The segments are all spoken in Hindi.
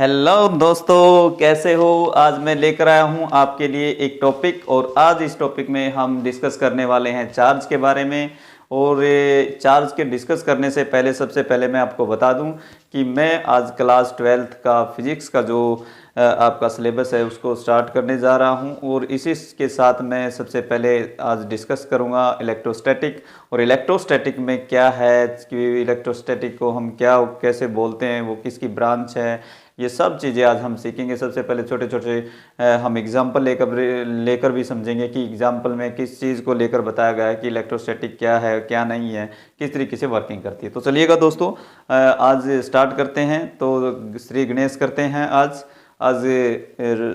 हेलो दोस्तों, कैसे हो। आज मैं लेकर आया हूं आपके लिए एक टॉपिक और आज इस टॉपिक में हम डिस्कस करने वाले हैं चार्ज के बारे में। और चार्ज के डिस्कस करने से पहले सबसे पहले मैं आपको बता दूं कि मैं आज क्लास 12th का फिजिक्स का जो आपका सिलेबस है उसको स्टार्ट करने जा रहा हूं। और इसी के साथ मैं सबसे पहले आज डिस्कस करूंगा इलेक्ट्रोस्टैटिक। और इलेक्ट्रोस्टैटिक में क्या है कि इलेक्ट्रोस्टैटिक को हम क्या कैसे बोलते हैं, वो किसकी ब्रांच है, ये सब चीज़ें आज हम सीखेंगे। सबसे पहले छोटे छोटे हम एग्जाम्पल लेकर भी समझेंगे कि एग्जाम्पल में किस चीज़ को लेकर बताया गया है कि इलेक्ट्रोस्टैटिक क्या है क्या नहीं है, किस तरीके से वर्किंग करती है। तो चलिएगा दोस्तों, आज स्टार्ट करते हैं। तो श्री गणेश करते हैं आज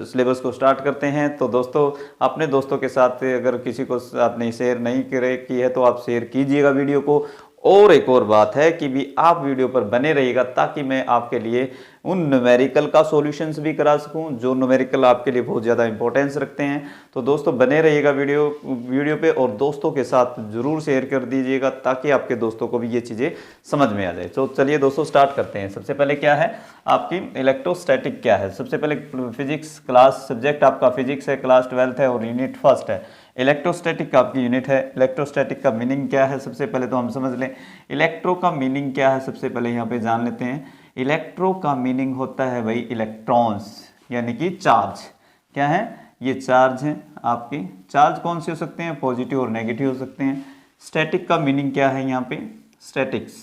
सिलेबस को स्टार्ट करते हैं। तो दोस्तों, अपने दोस्तों के साथ अगर किसी को आपने शेयर नहीं की है तो आप शेयर कीजिएगा वीडियो को। और एक और बात है कि भी आप वीडियो पर बने रहिएगा ताकि मैं आपके लिए उन न्यूमेरिकल का सॉल्यूशंस भी करा सकूं जो न्यूमेरिकल आपके लिए बहुत ज़्यादा इंपॉर्टेंस रखते हैं। तो दोस्तों बने रहिएगा वीडियो पे और दोस्तों के साथ ज़रूर शेयर कर दीजिएगा ताकि आपके दोस्तों को भी ये चीज़ें समझ में आ जाए। तो चलिए दोस्तों स्टार्ट करते हैं। सबसे पहले क्या है आपकी इलेक्ट्रोस्टैटिक क्या है। सबसे पहले फिजिक्स क्लास सब्जेक्ट आपका फिजिक्स है, क्लास 12th है और यूनिट फर्स्ट है। इलेक्ट्रोस्टैटिक का आपकी यूनिट है। इलेक्ट्रोस्टैटिक का मीनिंग क्या है सबसे पहले तो हम समझ लें। इलेक्ट्रो का मीनिंग क्या है सबसे पहले यहाँ पे जान लेते हैं। इलेक्ट्रो का मीनिंग होता है भाई इलेक्ट्रॉन्स, यानी कि चार्ज। क्या है ये चार्ज है आपके। चार्ज कौन से हो सकते हैं, पॉजिटिव और नेगेटिव हो सकते हैं। स्टैटिक का मीनिंग क्या है यहाँ पे, स्टैटिक्स।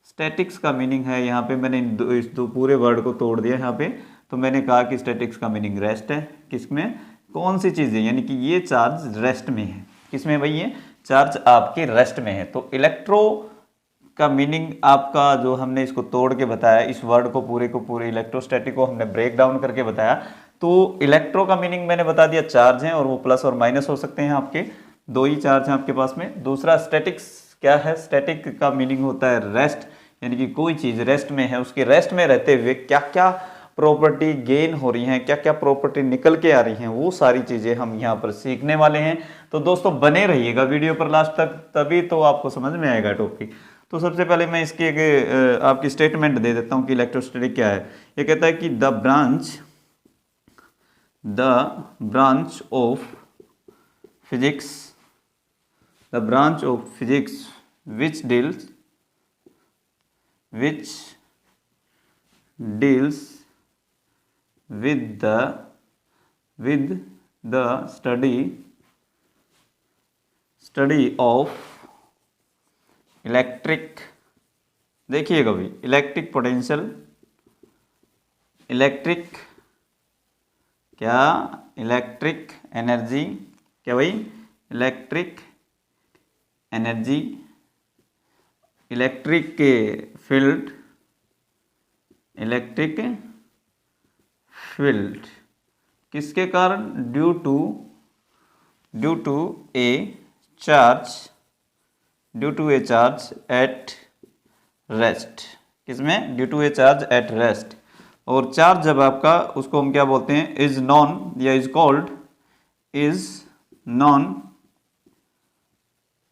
स्टैटिक्स का मीनिंग है यहाँ पे, मैंने इस दो पूरे वर्ड को तोड़ दिया यहाँ पे। तो मैंने कहा कि स्टैटिक्स का मीनिंग रेस्ट है। किसमें, कौन सी चीज़ है, यानी कि ये चार्ज रेस्ट में है। किसमें भाई, ये चार्ज आपके रेस्ट में है। तो इलेक्ट्रो का मीनिंग आपका जो हमने इसको तोड़ के बताया, इस वर्ड को पूरे इलेक्ट्रोस्टैटिक को हमने ब्रेक डाउन करके बताया। तो इलेक्ट्रो का मीनिंग मैंने बता दिया चार्ज है और वो प्लस और माइनस हो सकते हैं आपके, दो ही चार्ज हैं आपके पास में। दूसरा स्टैटिक्स क्या है, स्टैटिक का मीनिंग होता है रेस्ट, यानी कि कोई चीज़ रेस्ट में है, उसके रेस्ट में रहते हुए क्या क्या प्रॉपर्टी गेन हो रही हैं, क्या क्या प्रॉपर्टी निकल के आ रही हैं, वो सारी चीज़ें हम यहाँ पर सीखने वाले हैं। तो दोस्तों बने रहिएगा वीडियो पर लास्ट तक, तभी तो आपको समझ में आएगा टॉपिक। तो सबसे पहले मैं इसकी एक आपकी स्टेटमेंट दे देता हूँ कि इलेक्ट्रोस्टैटिक क्या है। ये कहता है कि the branch of physics which deals with the study of electric, देखिएगा भाई, इलेक्ट्रिक पोटेंशियल, इलेक्ट्रिक क्या, इलेक्ट्रिक एनर्जी, क्या भाई, इलेक्ट्रिक एनर्जी, इलेक्ट्रिक के फील्ड, इलेक्ट्रिक फील्ड किसके कारण, due to a charge at rest. किसमें, due to a charge at rest. और चार्ज जब आपका, उसको हम क्या बोलते हैं, इज नॉन या इज नॉन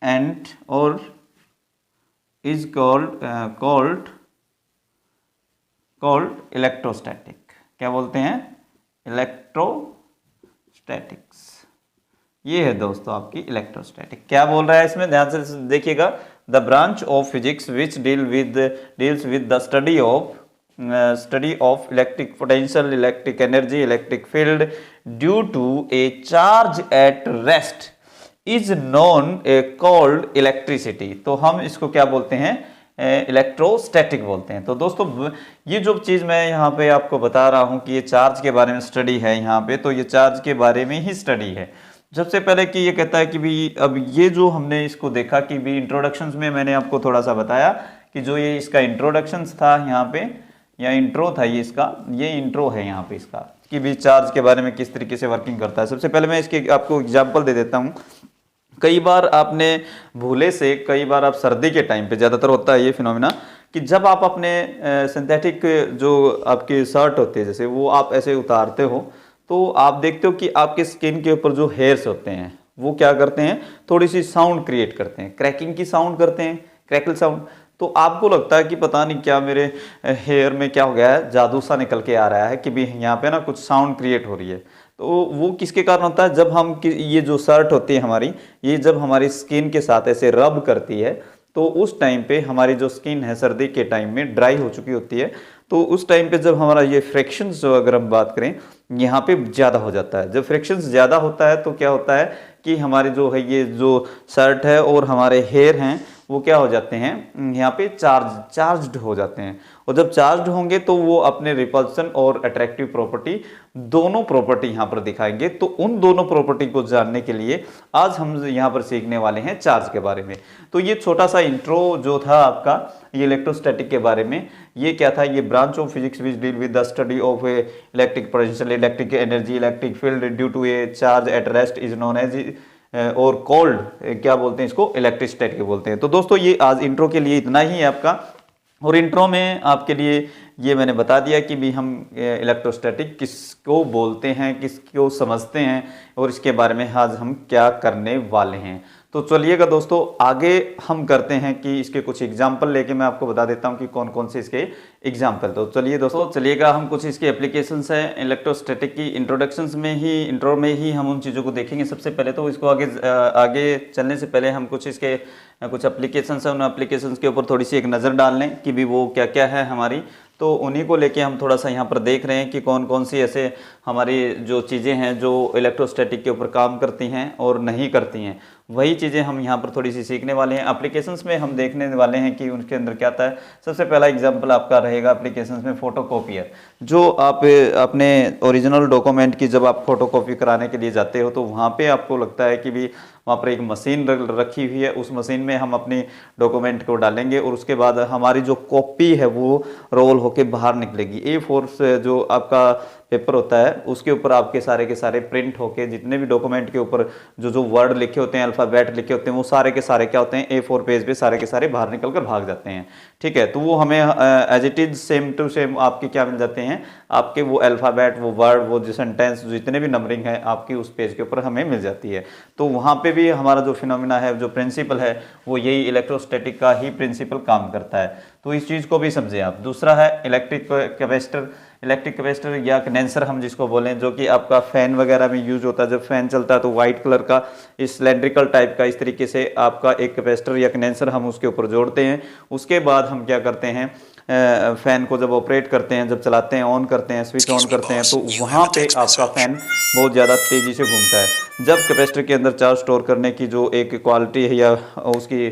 एंड और इज कॉल्ड इलेक्ट्रोस्टैटिक। क्या बोलते हैं, इलेक्ट्रोस्टैटिक्स। ये है दोस्तों आपकी इलेक्ट्रोस्टैटिक। क्या बोल रहा है इसमें, ध्यान से देखिएगा। The branch of physics which deals with the study of electric potential, electric energy, electric field due to a charge at rest is known called electricity. तो हम इसको क्या बोलते हैं, इलेक्ट्रोस्टैटिक बोलते हैं। तो दोस्तों ये जो चीज़ मैं यहाँ पे आपको बता रहा हूँ कि ये चार्ज के बारे में स्टडी है यहाँ पे, तो ये चार्ज के बारे में ही स्टडी है। सबसे पहले कि ये कहता है कि भी अब ये जो हमने इसको देखा कि भी इंट्रोडक्शंस में मैंने आपको थोड़ा सा बताया कि जो ये इसका इंट्रोडक्शंस था यहाँ पे, या इंट्रो था ये इसका, ये इंट्रो है यहाँ पे इसका, कि भी चार्ज के बारे में किस तरीके से वर्किंग करता है। सबसे पहले मैं इसके आपको एग्जाम्पल दे देता हूँ। कई बार आपने भूले से, कई बार आप सर्दी के टाइम पे ज़्यादातर होता है ये फिनोमिना कि जब आप अपने सिंथेटिक जो आपके शर्ट होते हैं जैसे वो आप ऐसे उतारते हो तो आप देखते हो कि आपके स्किन के ऊपर जो हेयर्स होते हैं वो क्या करते हैं, थोड़ी सी साउंड क्रिएट करते हैं, क्रैकिंग की साउंड करते हैं, क्रैकल साउंड। तो आपको लगता है कि पता नहीं क्या मेरे हेयर में क्या हो गया है, जादू सा निकल के आ रहा है कि भी यहाँ पे ना कुछ साउंड क्रिएट हो रही है। तो वो किसके कारण होता है, जब हम ये जो शर्ट होती है हमारी, ये जब हमारी स्किन के साथ ऐसे रब करती है तो उस टाइम पे हमारी जो स्किन है सर्दी के टाइम में ड्राई हो चुकी होती है। तो उस टाइम पे जब हमारा ये फ्रिक्शंस जो अगर हम बात करें यहाँ पे ज़्यादा हो जाता है। जब फ्रिक्शंस ज़्यादा होता है तो क्या होता है कि हमारे जो है ये जो शर्ट है और हमारे हेयर हैं वो क्या हो जाते हैं, यहाँ पे चार्ज्ड हो जाते हैं। और जब चार्ज्ड होंगे तो वो अपने रिपल्सन और अट्रैक्टिव प्रॉपर्टी दोनों प्रॉपर्टी यहाँ पर दिखाएंगे। तो उन दोनों प्रॉपर्टी को जानने के लिए आज हम यहाँ पर सीखने वाले हैं चार्ज के बारे में। तो ये छोटा सा इंट्रो जो था आपका ये इलेक्ट्रोस्टैटिक के बारे में, ये क्या था, ये branch of physics which deal with the study of electric potential, electric energy, electric field due to a charge at rest is known as और कोल्ड, क्या बोलते हैं इसको, इलेक्ट्रोस्टैटिक बोलते हैं। तो दोस्तों ये आज इंट्रो के लिए इतना ही है आपका। और इंट्रो में आपके लिए ये मैंने बता दिया कि भी हम इलेक्ट्रोस्टैटिक किसको बोलते हैं, किसको समझते हैं और इसके बारे में आज हम क्या करने वाले हैं। तो चलिएगा दोस्तों आगे हम करते हैं कि इसके कुछ एग्जाम्पल लेके मैं आपको बता देता हूं कि कौन कौन से इसके एग्जाम्पल। तो चलिए दोस्तों चलिएगा हम कुछ इसके एप्लीकेशंस हैं इलेक्ट्रोस्टैटिक की इंट्रोडक्शंस में ही, इंट्रो में ही हम उन चीज़ों को देखेंगे। सबसे पहले तो इसको आगे चलने से पहले हम कुछ इसके कुछ एप्लीकेशंस हैं, उन एप्लीकेशंस के ऊपर थोड़ी सी एक नज़र डाल लें कि भी वो क्या क्या है हमारी। तो उन्हीं को लेके हम थोड़ा सा यहाँ पर देख रहे हैं कि कौन कौन सी ऐसे हमारी जो चीज़ें हैं जो इलेक्ट्रोस्टैटिक के ऊपर काम करती हैं और नहीं करती हैं, वही चीज़ें हम यहाँ पर थोड़ी सी सीखने वाले हैं। एप्लीकेशंस में हम देखने वाले हैं कि उनके अंदर क्या आता है। सबसे पहला एग्जांपल आपका रहेगा एप्लीकेशंस में फोटोकॉपियर। जो आप अपने ओरिजिनल डॉक्यूमेंट की जब आप फोटोकॉपी कराने के लिए जाते हो तो वहाँ पे आपको लगता है कि भी वहाँ पर एक मशीन रखी हुई है, उस मशीन में हम अपनी डॉक्यूमेंट को डालेंगे और उसके बाद हमारी जो कॉपी है वो रोल होके बाहर निकलेगी। A4 से जो आपका पेपर होता है उसके ऊपर आपके सारे के सारे प्रिंट होके जितने भी डॉक्यूमेंट के ऊपर जो जो वर्ड लिखे होते हैं, अल्फ़ाबेट लिखे होते हैं, वो सारे के सारे क्या होते हैं A4 पेज पे सारे के सारे बाहर निकल कर भाग जाते हैं। ठीक है, तो वो हमें as it is same to same आपके क्या मिल जाते हैं, आपके वो अल्फ़ाबेट, वो वर्ड, वो जो सेंटेंस, जितने भी नंबरिंग है आपकी उस पेज के ऊपर हमें मिल जाती है। तो वहाँ पे भी हमारा जो फिनोमिना है, जो प्रिंसिपल है, वो यही इलेक्ट्रोस्टैटिक का ही प्रिंसिपल काम करता है। तो इस चीज़ को भी समझे आप। दूसरा है इलेक्ट्रिक कैपेसिटर। इलेक्ट्रिक कैपेसिटर या कंडेंसर हम जिसको बोलें, जो कि आपका फैन वगैरह में यूज होता है। जब फैन चलता है तो वाइट कलर का इस सिलेंड्रिकल टाइप का इस तरीके से आपका एक कैपेसिटर या कंडेंसर हम उसके ऊपर जोड़ते हैं। उसके बाद हम क्या करते हैं, फैन को जब ऑपरेट करते हैं, जब चलाते हैं, ऑन करते हैं, स्विच ऑन करते हैं, तो वहाँ पे आपका फैन बहुत ज़्यादा तेज़ी से घूमता है। जब कैपेसिटर के अंदर चार्ज स्टोर करने की जो एक क्वालिटी है या उसकी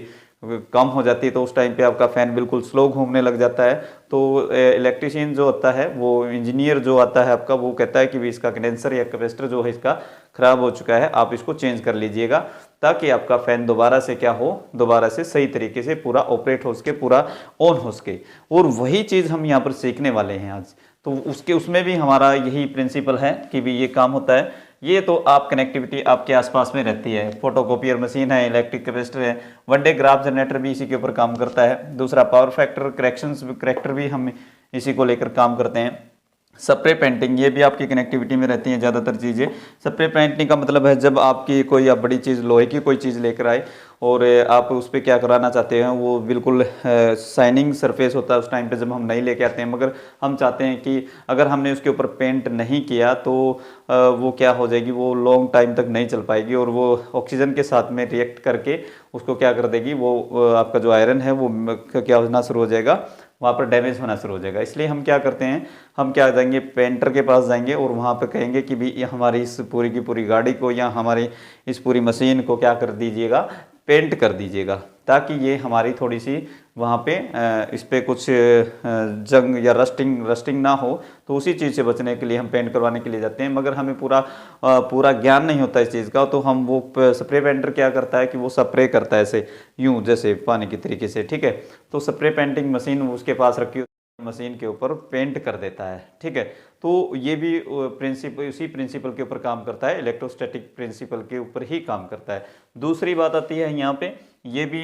कम हो जाती है तो उस टाइम पे आपका फ़ैन बिल्कुल स्लो घूमने लग जाता है। तो इलेक्ट्रीशियन जो होता है, वो इंजीनियर जो आता है आपका, वो कहता है कि भी इसका कंडेंसर या कैपेसिटर जो है इसका ख़राब हो चुका है, आप इसको चेंज कर लीजिएगा ताकि आपका फ़ैन दोबारा से क्या हो, दोबारा से सही तरीके से पूरा ऑपरेट हो सके, पूरा ऑन हो सके। और वही चीज़ हम यहाँ पर सीखने वाले हैं आज। तो उसमें भी हमारा यही प्रिंसिपल है कि भी ये काम होता है। ये तो आप कनेक्टिविटी आपके आसपास में रहती है। फोटोकॉपियर मशीन है, इलेक्ट्रिक कैपेसिटर है, वन डे ग्राफ जनरेटर भी इसी के ऊपर काम करता है। दूसरा पावर फैक्टर करेक्टर भी हम इसी को लेकर काम करते हैं। स्प्रे पेंटिंग, ये भी आपकी कनेक्टिविटी में रहती हैं ज़्यादातर चीज़ें। स्प्रे पेंटिंग का मतलब है जब आपकी कोई आप बड़ी चीज़, लोहे की कोई चीज़ लेकर आए और आप उस पर क्या कराना चाहते हैं, वो बिल्कुल शाइनिंग सरफेस होता है उस टाइम पे जब हम नहीं लेके आते हैं, मगर हम चाहते हैं कि अगर हमने उसके ऊपर पेंट नहीं किया तो वो क्या हो जाएगी, वो लॉन्ग टाइम तक नहीं चल पाएगी और वो ऑक्सीजन के साथ में रिएक्ट करके उसको क्या कर देगी, वो आपका जो आयरन है वो क्या होना शुरू हो जाएगा, वहाँ पर डैमेज होना शुरू हो जाएगा। इसलिए हम क्या करते हैं, हम क्या जाएंगे, पेंटर के पास जाएंगे और वहाँ पर कहेंगे कि भी हमारी इस पूरी की पूरी गाड़ी को या हमारी इस पूरी मशीन को क्या कर दीजिएगा, पेंट कर दीजिएगा, ताकि ये हमारी थोड़ी सी वहाँ पे इस पर कुछ जंग या रस्टिंग ना हो। तो उसी चीज़ से बचने के लिए हम पेंट करवाने के लिए जाते हैं। मगर हमें पूरा ज्ञान नहीं होता इस चीज़ का, तो हम वो स्प्रे पेंटर क्या करता है कि वो स्प्रे करता है ऐसे यूँ जैसे पानी की तरीके से। ठीक है, तो स्प्रे पेंटिंग मशीन उसके पास रखी मशीन के ऊपर पेंट कर देता है। ठीक है, तो ये भी उसी प्रिंसिपल के ऊपर काम करता है, इलेक्ट्रोस्टैटिक प्रिंसिपल के ऊपर ही काम करता है। दूसरी बात आती है यहाँ पे, ये भी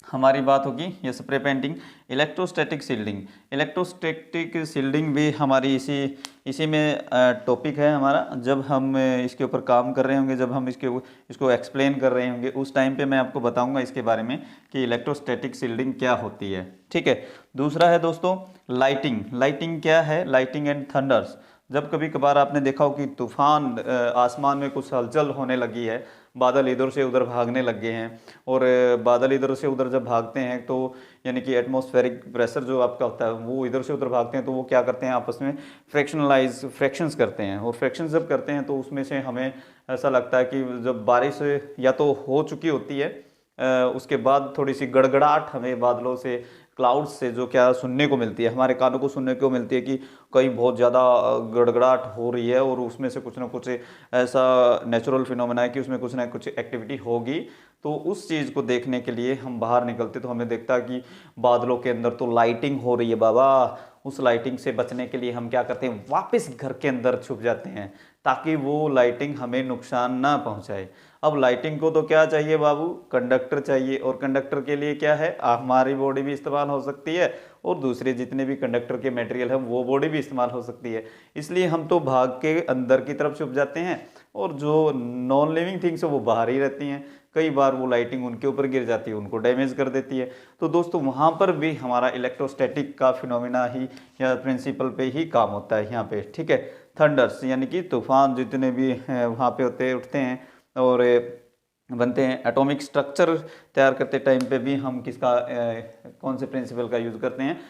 हमारी बात होगी ये spray painting. Electrostatic shielding, electrostatic shielding भी हमारी इसी में टॉपिक है हमारा। जब हम इसके ऊपर काम कर रहे होंगे, जब हम इसको एक्सप्लेन कर रहे होंगे, उस टाइम पे मैं आपको बताऊंगा इसके बारे में कि इलेक्ट्रोस्टैटिक शील्डिंग क्या होती है। ठीक है। दूसरा है दोस्तों लाइटिंग। लाइटिंग क्या है? Lighting and thunder's. जब कभी कभार आपने देखा हो कि तूफान, आसमान में कुछ हलचल होने लगी है, बादल इधर से उधर भागने लग गए हैं, और बादल इधर से उधर जब भागते हैं तो यानी कि एटमॉस्फेरिक प्रेशर जो आपका होता है वो इधर से उधर भागते हैं, तो वो क्या करते हैं आपस में फ्रैक्शंस करते हैं। और फ्रैक्शंस जब करते हैं तो उसमें से हमें ऐसा लगता है कि जब बारिश या तो हो चुकी होती है, उसके बाद थोड़ी सी गड़गड़ाहट हमें बादलों से, क्लाउड्स से जो क्या सुनने को मिलती है, हमारे कानों को सुनने को मिलती है कि कहीं बहुत ज़्यादा गड़गड़ाहट हो रही है और उसमें से कुछ ना कुछ ऐसा नेचुरल फिनोमेना है कि उसमें कुछ ना कुछ एक्टिविटी होगी। तो उस चीज़ को देखने के लिए हम बाहर निकलते तो हमें देखता है कि बादलों के अंदर तो लाइटिंग हो रही है बाबा। उस लाइटिंग से बचने के लिए हम क्या करते हैं, वापस घर के अंदर छुप जाते हैं ताकि वो लाइटिंग हमें नुकसान ना पहुंचाए। अब लाइटिंग को तो क्या चाहिए बाबू, कंडक्टर चाहिए, और कंडक्टर के लिए क्या है, हमारी बॉडी भी इस्तेमाल हो सकती है और दूसरे जितने भी कंडक्टर के मटेरियल है वो बॉडी भी इस्तेमाल हो सकती है। इसलिए हम तो भाग के अंदर की तरफ छुप जाते हैं और जो नॉन लिविंग थिंग्स है वो बाहर ही रहती हैं। कई बार वो लाइटिंग उनके ऊपर गिर जाती है, उनको डैमेज कर देती है। तो दोस्तों वहाँ पर भी हमारा इलेक्ट्रोस्टैटिक का फिनोमिना ही या प्रिंसिपल पे ही काम होता है यहाँ पे। ठीक है। थंडर्स यानी कि तूफान जितने भी वहाँ पे उठते हैं और बनते हैं। एटॉमिक स्ट्रक्चर तैयार करते टाइम पे भी हम किसका कौन से प्रिंसिपल का यूज़ करते हैं,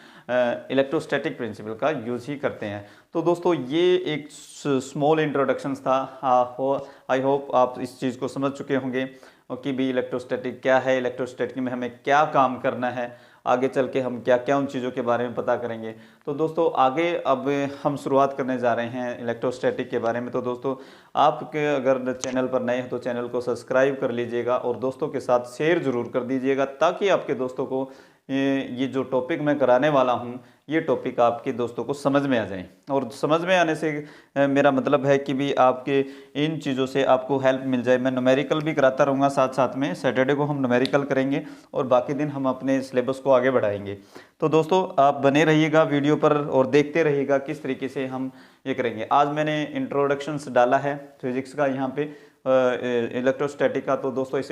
इलेक्ट्रोस्टैटिक प्रिंसिपल का यूज़ ही करते हैं। तो दोस्तों ये एक स्मॉल इंट्रोडक्शन था। आई होप आप इस चीज़ को समझ चुके होंगे कि भी इलेक्ट्रोस्टैटिक क्या है, इलेक्ट्रोस्टैटिक में हमें क्या काम करना है, आगे चल के हम क्या क्या उन चीज़ों के बारे में पता करेंगे। तो दोस्तों आगे अब हम शुरुआत करने जा रहे हैं इलेक्ट्रोस्टैटिक के बारे में। तो दोस्तों आपके अगर चैनल पर नए हैं तो चैनल को सब्सक्राइब कर लीजिएगा और दोस्तों के साथ शेयर ज़रूर कर दीजिएगा ताकि आपके दोस्तों को ये जो टॉपिक मैं कराने वाला हूँ ये टॉपिक आपके दोस्तों को समझ में आ जाए। और समझ में आने से मेरा मतलब है कि भी आपके इन चीज़ों से आपको हेल्प मिल जाए। मैं न्यूमेरिकल भी कराता रहूँगा साथ साथ में। सैटरडे को हम न्यूमेरिकल करेंगे और बाकी दिन हम अपने सिलेबस को आगे बढ़ाएंगे। तो दोस्तों आप बने रहिएगा वीडियो पर और देखते रहिएगा किस तरीके से हम ये करेंगे। आज मैंने इंट्रोडक्शंस डाला है फिजिक्स का यहाँ पे, इलेक्ट्रोस्टैटिक का। तो दोस्तों इस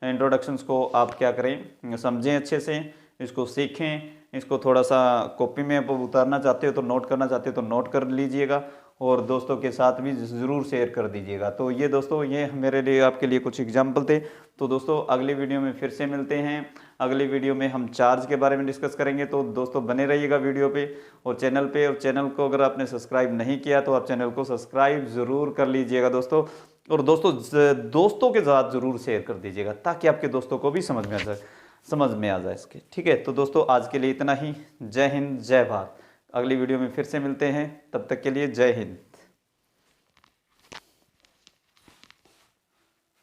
इंट्रोडक्शंस को आप क्या करें, समझें अच्छे से, इसको सीखें, इसको थोड़ा सा कॉपी में आप उतारना चाहते हो तो नोट करना चाहते हो तो नोट कर लीजिएगा और दोस्तों के साथ भी ज़रूर शेयर कर दीजिएगा। तो ये दोस्तों ये मेरे लिए आपके लिए कुछ एग्जाम्पल थे। तो दोस्तों अगली वीडियो में फिर से मिलते हैं। अगली वीडियो में हम चार्ज के बारे में डिस्कस करेंगे। तो दोस्तों बने रहिएगा वीडियो पे और चैनल पे। और चैनल को अगर आपने सब्सक्राइब नहीं किया तो आप चैनल को सब्सक्राइब ज़रूर कर लीजिएगा दोस्तों। और दोस्तों के साथ ज़रूर शेयर कर दीजिएगा ताकि आपके दोस्तों को भी समझ में आ जाए इसके। ठीक है। तो दोस्तों आज के लिए इतना ही। जय हिंद, जय भारत। अगली वीडियो में फिर से मिलते हैं, तब तक के लिए जय हिंद।